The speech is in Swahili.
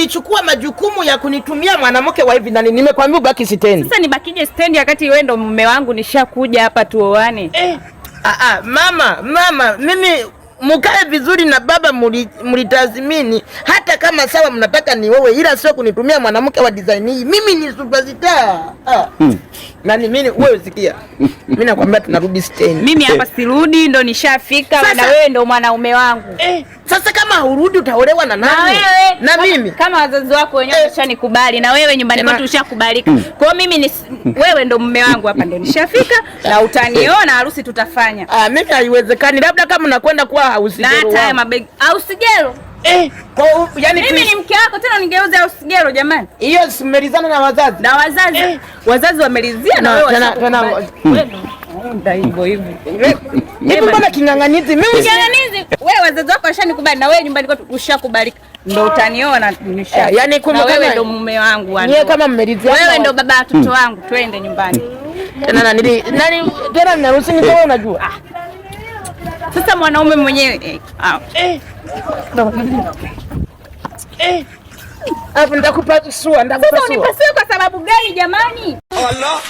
ulichukua majukumu ya kunitumia mwanamke wa hivi nani? Nimekwambia ubaki stendi. Sasa nibakije stendi wakati wewe ndo mume wangu, nishakuja hapa tuoane. Mama, mimi mukae vizuri na baba, mulitazimini. Hata kama sawa mnataka ni wewe, ila sio kunitumia mwanamke wa design hii. Mimi ni superstar. Nani mimi, wewe sikia. Mimi nakwambia tunarudi stendi. Mimi hapa sirudi, ndo nishafika na wewe ndo mwanaume wangu. Sasa kama hurudi utaolewa na nani? Na mimi. Kama wazazi wako wenyewe washanikubali na wewe nyumbani kwetu ushakubalika. Kwa hiyo mimi wewe ndo mume wangu hapa, ndo nishafika na utaniona, harusi tutafanya. Mimi haiwezekani, labda kama nakwenda kuwa harusi gero. Na hata mabegi harusi gero. Yani mimi ni mke wako tena ningeuze harusi gero jamani. Hiyo simelizana na wazazi. Na wazazi. Wazazi wamelizia na wewe ndio hivyo hivyo. Hivi mbona king'ang'anizi? Mimi king'ang'anizi. Wewe wazazi wako washanikubali na wewe nyumbani kwetu ushakubalika. Ndio utaniona nisha. Yani kumbe wewe ndo mume wangu wangu. Wewe kama mmelizia. Wewe ndo baba wa watoto wangu, twende nyumbani. Tena nani tena ninaruhusi ni wewe unajua. Sasa mwanaume mwenyewe hapo nitakupasua. Sasa unipasue kwa sababu gani jamani? Allah